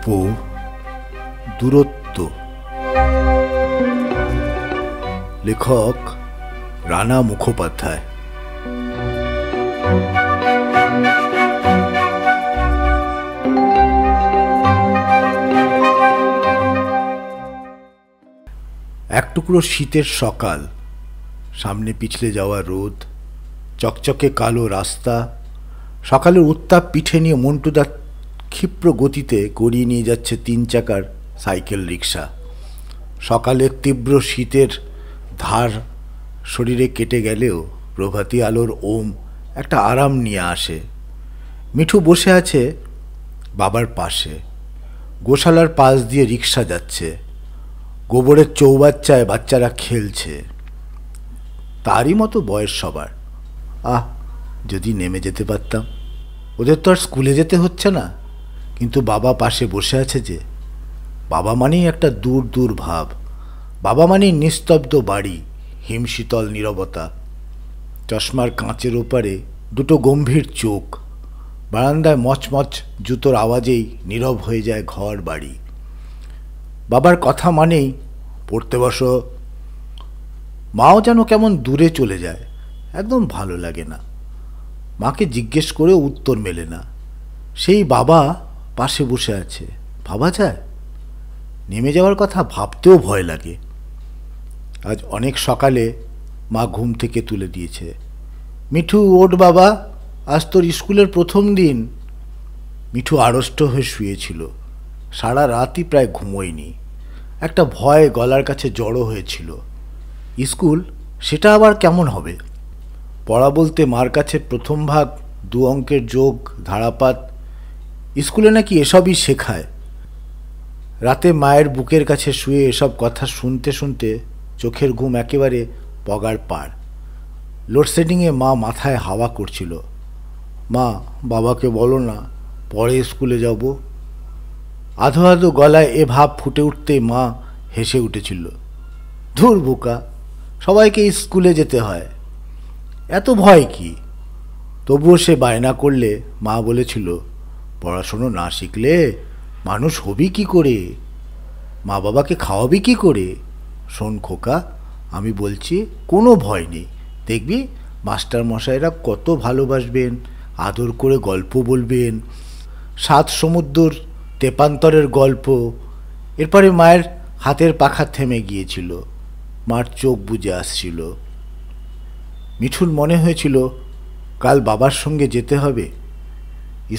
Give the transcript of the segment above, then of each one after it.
গল্প দূরত্ব। লেখক রানা মুখোপাধ্যায়। এক টুকরো শীতের সকাল, সামনে পিছলে যাওয়া রোদ, চকচকে কালো রাস্তা, সকালের উত্তাপ পিঠে নিয়ে মন্টুদা ক্ষিপ্র গতিতে গড়িয়ে নিয়ে যাচ্ছে 3 চাকার সাইকেল রিক্সা। সকালের তীব্র শীতের ধার শরীরে কেটে গেলেও প্রভাতী আলোর ওম একটা আরাম নিয়ে আসে। মিঠু বসে আছে বাবার পাশে। গোশালার পাশ দিয়ে রিক্সা যাচ্ছে, গোবরের চৌবাচ্চায় বাচ্চারা খেলছে। তারই মতো বয়স সবার। যদি নেমে যেতে পারতাম। ওদের তো আর স্কুলে যেতে হচ্ছে না, কিন্তু বাবা পাশে বসে আছে যে। বাবা মানেই একটা দূর দূর ভাব, বাবা মানেই নিস্তব্ধ বাড়ি, হিমশীতল নীরবতা, চশমার কাঁচের ওপারে দুটো গম্ভীর চোখ, বারান্দায় মচমচ জুতোর আওয়াজেই নীরব হয়ে যায় ঘর বাড়ি। বাবার কথা মানেই পড়তে বসো। মাও যেন কেমন দূরে চলে যায়, একদম ভালো লাগে না। মাকে জিজ্ঞেস করেও উত্তর মেলে না। সেই বাবা পাশে বসে আছে, ভাবা যায়? নেমে যাওয়ার কথা ভাবতেও ভয় লাগে। আজ অনেক সকালে মা ঘুম থেকে তুলে দিয়েছে। মিঠু, ওঠ বাবা, আজ তোর স্কুলের প্রথম দিন। মিঠু আড়ষ্ট হয়ে শুয়েছিল, সারা রাতই প্রায় ঘুমোয়নি। একটা ভয় গলার কাছে জড়ো হয়েছিল। স্কুল, সেটা আবার কেমন হবে? পড়া বলতে মার কাছে প্রথম ভাগ, 2 অঙ্কের যোগ, ধারাপাত। স্কুলে নাকি এসবই শেখায়। রাতে মায়ের বুকের কাছে শুয়ে এসব কথা শুনতে শুনতে চোখের ঘুম একেবারে পগার পার। লোডশেডিংয়ে মা মাথায় হাওয়া করছিল। মা, বাবাকে বলো না, পরে স্কুলে যাব। আধো আধো গলায় এ ভাব ফুটে উঠতেই মা হেসে উঠেছিল। ধুর বোকা, সবাইকে স্কুলে যেতে হয়, এত ভয় কি? তবুও সে বায়না করলে মা বলেছিল, পড়াশুনো না শিখলে মানুষ হবি কি করে? মা বাবাকে খাওয়াবি কি করে? শোন খোকা, আমি বলছি, কোনো ভয় নেই। দেখবি মাস্টার মশাইরা কত ভালোবাসবেন, আদর করে গল্প বলবেন, 7 সমুদ্র তেপান্তরের গল্প। এরপরে মায়ের হাতের পাখা থেমে গিয়েছিল, মার চোখ বুজে আসছিল। মিঠুর মনে হয়েছিল কাল বাবার সঙ্গে যেতে হবে।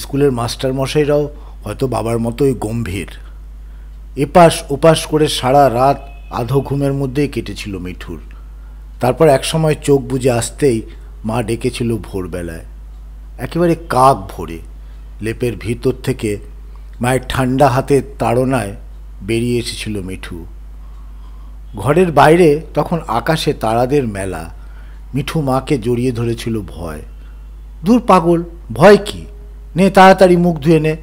স্কুলের মাস্টার মশাইরাও হয়তো বাবার মতোই গম্ভীর। এপাশ ওপাশ করে সারা রাত আধো ঘুমের মধ্যেই কেটেছিল মিঠুর। তারপর একসময় চোখ বুজে আসতেই মা ডেকেছিল ভোরবেলায়, একেবারে কাক ভোরে। লেপের ভিতর থেকে মায়ের ঠান্ডা হাতের তাড়নায় বেরিয়ে এসেছিল মিঠু। ঘরের বাইরে তখন আকাশে তারাদের মেলা। মিঠু মাকে জড়িয়ে ধরেছিল ভয়। দূর পাগল, ভয় কি? নে তাড়াতাড়ি মুখ ধুয়ে নে,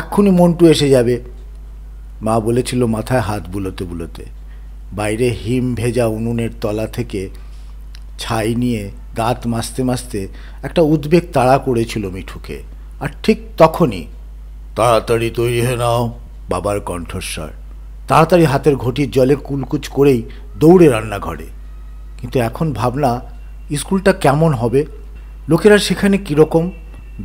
এক্ষুনি মন্টু এসে যাবে। মা বলেছিল মাথায় হাত বুলোতে বুলোতে। বাইরে হিম ভেজা উনুনের তলা থেকে ছাই নিয়ে দাঁত মাজতে মাজতে একটা উদ্বেগ তাড়া করেছিল মিঠুকে। আর ঠিক তখনই, তাড়াতাড়ি তৈরি হয়ে নাও, বাবার কণ্ঠস্বর। তাড়াতাড়ি হাতের ঘটির জলে কুলকুচ করেই দৌড়ে রান্নাঘরে। কিন্তু এখন ভাবনা, স্কুলটা কেমন হবে, লোকেরা সেখানে কীরকম।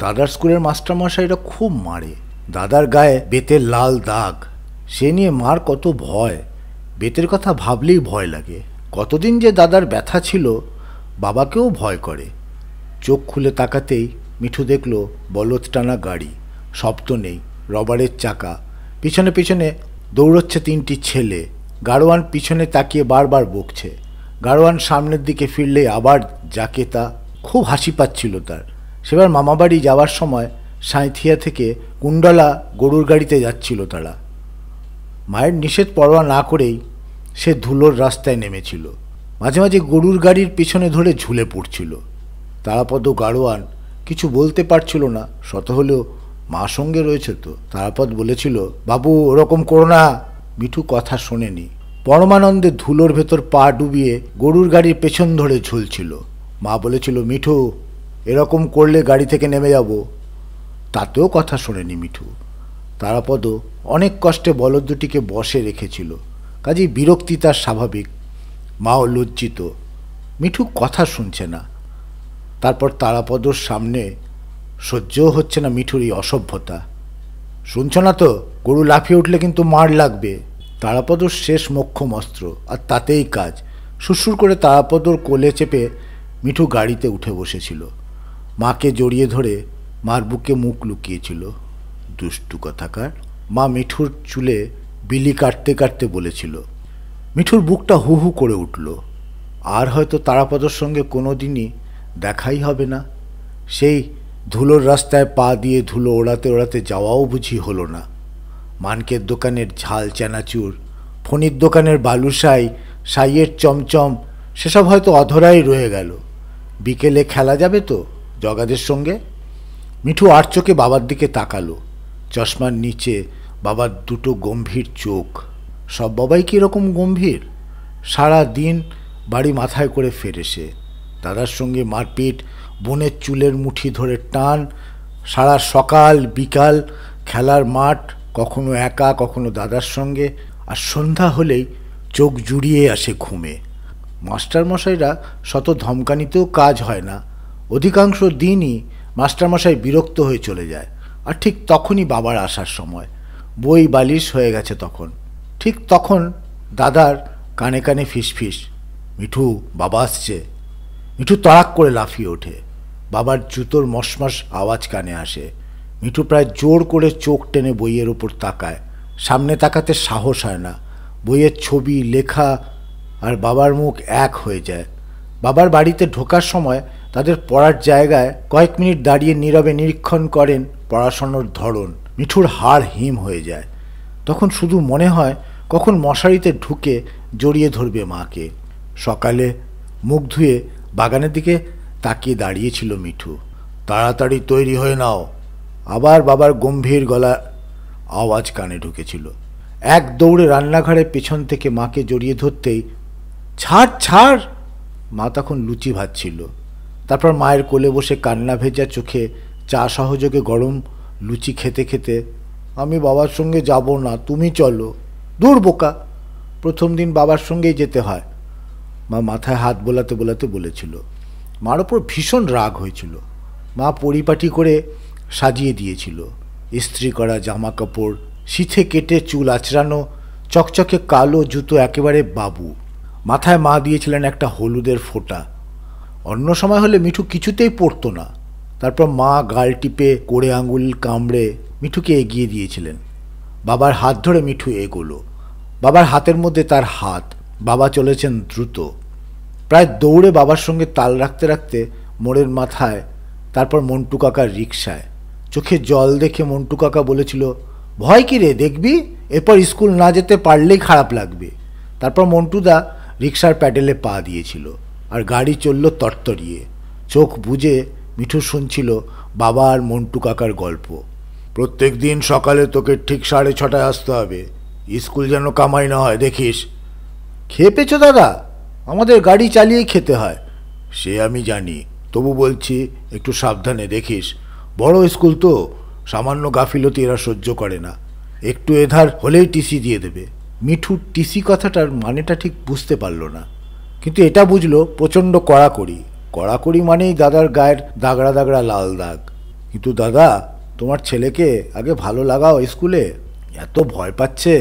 দাদার স্কুলের মাস্টারমশাইরা খুব মারে। দাদার গায়ে বেতের লাল দাগ, সে নিয়ে মার কত ভয়। বেতের কথা ভাবলেই ভয় লাগে। কতদিন যে দাদার ব্যথা ছিল, বাবাকেও ভয় করে। চোখ খুলে তাকাতেই মিঠু দেখল বলদ টানা গাড়ি, শব্দ নেই, রবারের চাকা, পিছনে পিছনে দৌড়চ্ছে 3টি ছেলে। গাড়োয়ান পিছনে তাকিয়ে বারবার বকছে। গাড়োয়ান সামনের দিকে ফিরলে আবার যাকে তা। খুব হাসি পাচ্ছিল তার। সেবার মামাবাড়ি যাওয়ার সময় সাঁইথিয়া থেকে কুণ্ডলা গরুর গাড়িতে যাচ্ছিল তারা। মায়ের নিষেধ পরোয়া না করেই সে ধুলোর রাস্তায় নেমেছিল। মাঝে মাঝে গরুর গাড়ির পিছনে ধরে ঝুলে পড়ছিল। তারাপদ গাড়োয়ান কিছু বলতে পারছিল না, শত হলেও মা সঙ্গে রয়েছে তো। তারাপদ বলেছিল, বাবু ওরকম করো না। মিঠু কথা শোনেনি। পরমানন্দে ধুলোর ভেতর পা ডুবিয়ে গরুর গাড়ির পেছন ধরে ঝুলছিল। মা বলেছিল, মিঠু এরকম করলে গাড়ি থেকে নেমে যাব। তাতেও কথা শোনেনি মিঠু। তারাপদ অনেক কষ্টে বলদ দুটিকে বসে রেখেছিল, কাজেই বিরক্তি তার স্বাভাবিক। মাও লজ্জিত, মিঠু কথা শুনছে না। তারপর তারাপদর সামনে সহ্যও হচ্ছে না মিঠুর এই অসভ্যতা। শুনছ না তো, গরু লাফিয়ে উঠলে কিন্তু মার লাগবে। তারাপদর শেষ মোক্ষম অস্ত্র, আর তাতেই কাজ। সুরসুর করে তারাপদর কোলে চেপে মিঠু গাড়িতে উঠে বসেছিল। মাকে জড়িয়ে ধরে মার বুকে মুখ লুকিয়েছিল। দুষ্টু কথাকার। মা মিঠুর চুলে বিলি কাটতে কাটতে বলেছিল। মিঠুর বুকটা হু হু করে উঠল। আর হয়তো তারাপদর সঙ্গে কোনো দিনই দেখাই হবে না। সেই ধুলোর রাস্তায় পা দিয়ে ধুলো ওড়াতে ওড়াতে যাওয়াও বুঝি হলো না। মানকের দোকানের ঝাল চানাচুর, ফণির দোকানের বালুশাই, সাইয়ের চমচম, সেসব হয়তো অধরাই রয়ে গেল। বিকেলে খেলা যাবে তো জগাদের সঙ্গে। মিঠু আর চোখে বাবার দিকে তাকালো। চশমার নিচে বাবার দুটো গম্ভীর চোখ। সব বাবাই কি এরকম গম্ভীর? সারা দিন বাড়ি মাথায় করে ফেরে সে। দাদার সঙ্গে মারপিট, বোনের চুলের মুঠি ধরে টান, সারা সকাল বিকাল খেলার মাঠ, কখনো একা কখনো দাদার সঙ্গে, আর সন্ধ্যা হলেই চোখ জুড়িয়ে আসে ঘুমে। মাস্টারমশাইরা শত ধমকানিতেও কাজ হয় না। অধিকাংশ দিনই মাস্টারমশাই বিরক্ত হয়ে চলে যায়। আর ঠিক তখনই বাবার আসার সময়। বই বালিশ হয়ে গেছে তখন। ঠিক তখন দাদার কানে কানে ফিসফিস, মিঠু বাবা আসছে। মিঠু তড়াক করে লাফিয়ে ওঠে। বাবার জুতোর মশমশ আওয়াজ কানে আসে। মিঠু প্রায় জোর করে চোখ টেনে বইয়ের ওপর তাকায়। সামনে তাকাতে সাহস হয় না। বইয়ের ছবি, লেখা আর বাবার মুখ এক হয়ে যায়। বাবার বাড়িতে ঢোকার সময় তাদের পড়ার জায়গায় কয়েক মিনিট দাঁড়িয়ে নীরবে নিরীক্ষণ করেন পড়াশোনার ধরন। মিঠুর হাড় হিম হয়ে যায়। তখন শুধু মনে হয় কখন মশারিতে ঢুকে জড়িয়ে ধরবে মাকে। সকালে মুখ ধুয়ে বাগানের দিকে তাকিয়ে দাঁড়িয়েছিল মিঠু। তাড়াতাড়ি তৈরি হয়ে নাও। আবার বাবার গম্ভীর গলা আওয়াজ কানে ঢুকেছিল। এক দৌড়ে রান্নাঘরের পেছন থেকে মাকে জড়িয়ে ধরতেই, ছাড় ছাড়। মা তখন লুচি ভাজছিল। তারপর মায়ের কোলে বসে কান্না ভেজা চোখে চা সহযোগে গরম লুচি খেতে খেতে, আমি বাবার সঙ্গে যাব না, তুমি চলো। দূর বোকা, প্রথম দিন বাবার সঙ্গেই যেতে হয়। মা মাথায় হাত বোলাতে বোলাতে বলেছিল। মার ওপর ভীষণ রাগ হয়েছিল। মা পরিপাটি করে সাজিয়ে দিয়েছিল। ইস্ত্রি করা জামা কাপড়, সিথে কেটে চুল আঁচড়ানো, চকচকে কালো জুতো, একেবারে বাবু। মাথায় মা দিয়েছিলেন একটা হলুদের ফোঁটা। অন্য সময় হলে মিঠু কিছুতেই পড়তো না। তারপর মা গাল টিপে কোড়ে আঙুল কামড়ে মিঠুকে এগিয়ে দিয়েছিলেন। বাবার হাত ধরে মিঠু এগোলো। বাবার হাতের মধ্যে তার হাত। বাবা চলেছেন দ্রুত। প্রায় দৌড়ে বাবার সঙ্গে তাল রাখতে রাখতে মোড়ের মাথায়, তারপর মন্টু কাকার রিকশায়। চোখে জল দেখে মন্টু কাকা বলেছিল, ভয় কি রে, দেখবি এরপর স্কুল না যেতে পারলেই খারাপ লাগবে। তারপর মন্টুদা রিকশার প্যাডেলে পা দিয়েছিল আর গাড়ি চলল তরতরিয়ে। চোখ বুজে মিঠু শুনছিল বাবা আর মন্টু কাকার গল্প। প্রত্যেক দিন সকালে তোকে ঠিক 6:30 আসতে হবে, স্কুল যেন কামাই না হয় দেখিস। খেয়ে পেছো দাদা? আমাদের গাড়ি চালিয়েই খেতে হয়। সে আমি জানি, তবু বলছি একটু সাবধানে দেখিস। বড় স্কুল তো, সামান্য গাফিলতি এরা সহ্য করে না। একটু এধার হলেই টিসি দিয়ে দেবে। মিঠু টিসি কথাটার মানেটা ঠিক বুঝতে পারল না, কিন্তু এটা বুঝলো প্রচণ্ড কড়াকড়ি। কড়াকড়ি মানেই দাদার গায়ের দাগড়া দাগড়া লাল দাগ। কিন্তু দাদা, তোমার ছেলেকে আগে ভালো লাগাও স্কুলে। এত ভয় পাচ্ছে,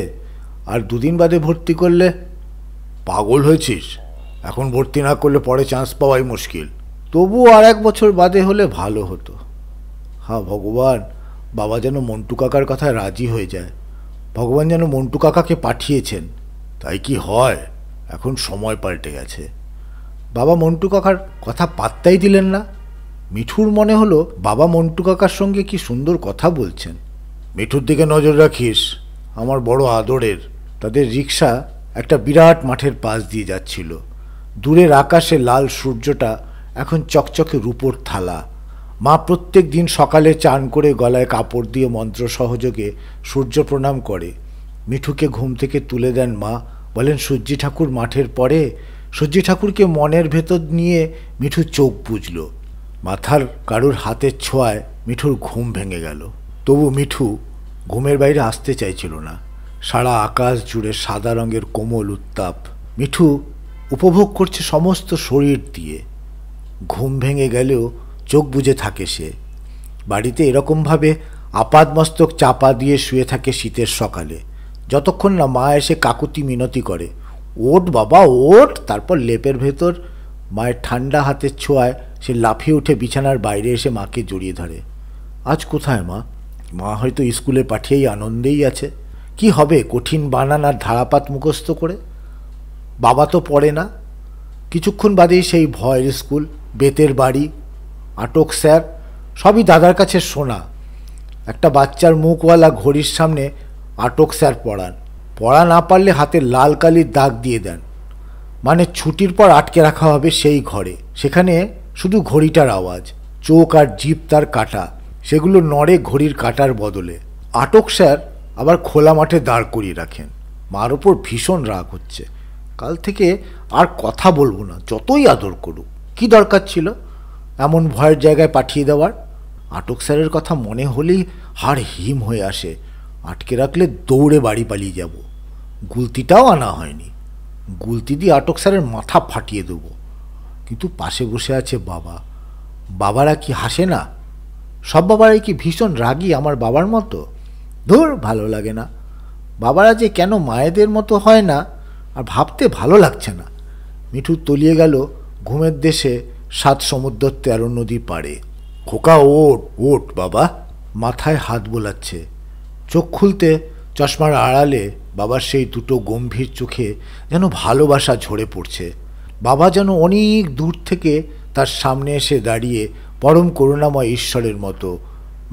আর দুদিন বাদে ভর্তি করলে। পাগল হয়েছিস? এখন ভর্তি না করলে পরে চান্স পাওয়াই মুশকিল। তবু আর 1 বছর বাদে হলে ভালো হতো। হ্যাঁ ভগবান, বাবা যেন মন্টু কাকার কথায় রাজি হয়ে যায়। ভগবান যেন মন্টু কাকাকে পাঠিয়েছেন। তাই কি হয়? এখন সময় পাল্টে গেছে। বাবা মন্টু কাকার কথা পাত্তাই দিলেন না। মিঠুর মনে হলো বাবা মন্টু কাকার সঙ্গে কি সুন্দর কথা বলছেন। মিঠুর দিকে নজর রাখিস, আমার বড় আদরের। তাদের রিকশা একটা বিরাট মাঠের পাশ দিয়ে যাচ্ছিল। দূরের আকাশে লাল সূর্যটা এখন চকচকে রূপোর থালা। মা প্রত্যেক দিন সকালে চান করে গলায় কাপড় দিয়ে মন্ত্র সহযোগে সূর্য প্রণাম করে। মিঠুকে ঘুম থেকে তুলে দেন মা, বলেন সূর্যি ঠাকুর মাঠের পরে। সূর্যি ঠাকুরকে মনের ভেতর নিয়ে মিঠু চোখ বুঝল। মাথার কারুর হাতের ছোঁয়ায় মিঠুর ঘুম ভেঙে গেল। তবু মিঠু ঘুমের বাইরে আসতে চাইছিল না। সারা আকাশ জুড়ে সাদা রঙের কোমল উত্তাপ। মিঠু উপভোগ করছে সমস্ত শরীর দিয়ে। ঘুম ভেঙে গেলেও চোখ বুজে থাকে সে। বাড়িতে এরকমভাবে আপাদমস্তক চাপা দিয়ে শুয়ে থাকে শীতের সকালে, যতক্ষণ না মা এসে কাকুতি মিনতি করে, ওঠ বাবা ওঠ। তারপর লেপের ভেতর মায়ের ঠান্ডা হাতের ছোঁয়ায় সে লাফিয়ে উঠে বিছানার বাইরে এসে মাকে জড়িয়ে ধরে। আজ কোথায় মা? মা হয়তো স্কুলে পাঠিয়েই আনন্দেই আছে। কি হবে কঠিন বানান আর ধারাপাত মুখস্থ করে? বাবা তো পড়ে না। কিছুক্ষণ বাদেই সেই ভয়ের স্কুল, বেতের বাড়ি, আটক স্যার, সবই দাদার কাছে শোনা। একটা বাচ্চার মুখওয়ালা ঘড়ির সামনে আটক স্যার পড়ান। পড়া না পারলে হাতে লাল কালির দাগ দিয়ে দেন, মানে ছুটির পর আটকে রাখা হবে সেই ঘরে। সেখানে শুধু ঘড়িটার আওয়াজ, চোখ আর জিভ তার কাটা, সেগুলো নড়ে ঘড়ির কাটার বদলে। আটক স্যার আবার খোলা মাঠে দাঁড় করিয়ে রাখেন। মার ওপর ভীষণ রাগ হচ্ছে। কাল থেকে আর কথা বলবো না, যতই আদর করুক। কি দরকার ছিল এমন ভয়ের জায়গায় পাঠিয়ে দেওয়ার? আটক স্যারের কথা মনে হলেই হাড় হিম হয়ে আসে। আটকে রাখলে দৌড়ে বাড়ি পালিয়ে যাব। গুলতিটাও আনা হয়নি। গুলতি দিয়ে আটক স্যারের মাথা ফাটিয়ে দেবো। কিন্তু পাশে বসে আছে বাবা। বাবারা কি হাসে না? সব বাবারাই কি ভীষণ রাগী আমার বাবার মতো? ধুর, ভালো লাগে না। বাবারা যে কেন মায়েদের মতো হয় না আর ভাবতে ভালো লাগছে না। মিঠু তলিয়ে গেল ঘুমের দেশে 7 সমুদ্র 13 নদী পাড়ে। খোকা ওঠ ওঠ বাবা। মাথায় হাত বোলাচ্ছে। চোখ খুলতে চশমার আড়ালে বাবার সেই দুটো গম্ভীর চোখে যেন ভালোবাসা ঝরে পড়ছে। বাবা যেন অনেক দূর থেকে তার সামনে এসে দাঁড়িয়ে পরম করুণাময় ঈশ্বরের মতো।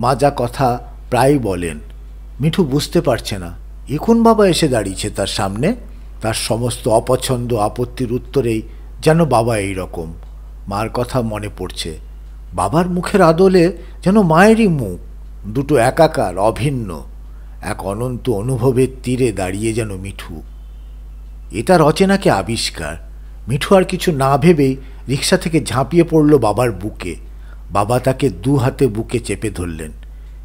মা যা কথা প্রায় বলেন, মিঠু বুঝতে পারছে না এখন বাবা এসে দাঁড়িয়েছে তার সামনে। তার সমস্ত অপছন্দ আপত্তির উত্তরেই যেন বাবা এই রকম। মার কথা মনে পড়ছে। বাবার মুখের আদলে যেন মায়েরই মুখ, দুটো একাকার, অভিন্ন, এক অনন্ত অনুভবের তীরে দাঁড়িয়ে যেন মিঠু। এটা রচনাকে আবিষ্কার। মিঠু আর কিছু না ভেবেই রিক্সা থেকে ঝাঁপিয়ে পড়ল বাবার বুকে। বাবা তাকে 2 হাতে বুকে চেপে ধরলেন।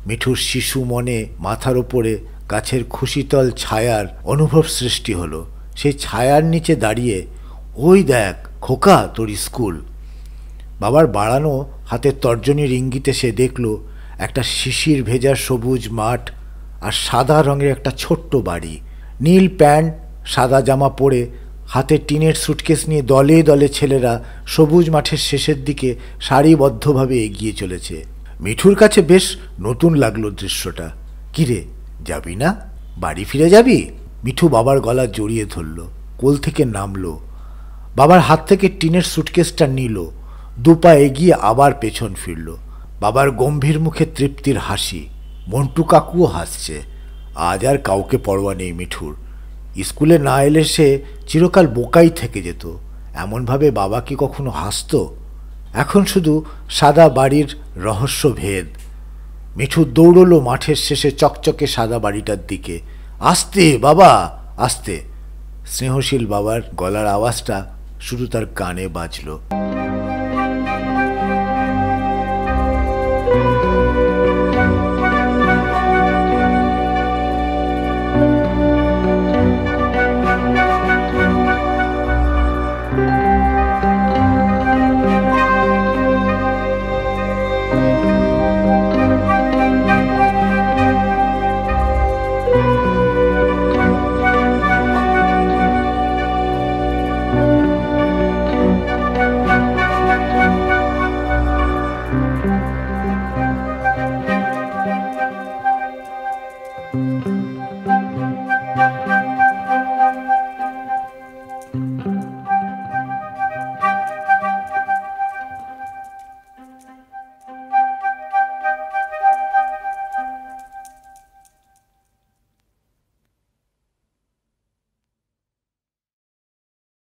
মিঠুর শিশু মনে মাথার ওপরে গাছের খুশিতল ছায়ার অনুভব সৃষ্টি হলো। সেই ছায়ার নিচে দাঁড়িয়ে, ওই দেখ খোকা তোর স্কুল। বাবার বাড়ানো হাতের তর্জনীর ইঙ্গিতে সে দেখল একটা শিশির ভেজা সবুজ মাঠ আর সাদা রঙের একটা ছোট্ট বাড়ি। নীল প্যান্ট, সাদা জামা পরে হাতে টিনের সুটকেস নিয়ে দলে দলে ছেলেরা সবুজ মাঠের শেষের দিকে সারিবদ্ধভাবে এগিয়ে চলেছে। মিঠুর কাছে বেশ নতুন লাগলো দৃশ্যটা। কিরে, যাবি না? বাড়ি ফিরে যাবি? মিঠু বাবার গলা জড়িয়ে ধরল। কোল থেকে নামলো। বাবার হাত থেকে টিনের সুটকেসটা নিল। 2 পা এগিয়ে আবার পেছন ফিরল। বাবার গম্ভীর মুখে তৃপ্তির হাসি। মন্টু কাকুও হাসছে। আজ আর কাউকে পরোয়া নেই মিঠুর। স্কুলে না এলে সে চিরকাল বোকাই থেকে যেত। এমনভাবে বাবা কি কখনো হাসত? এখন শুধু সাদা বাড়ির রহস্য ভেদ। মিঠু দৌড়লো মাঠের শেষে চকচকে সাদা বাড়িটার দিকে। আস্তে বাবা, আস্তে। স্নেহশীল বাবার গলার আওয়াজটা শুধু তার কানে বাজল।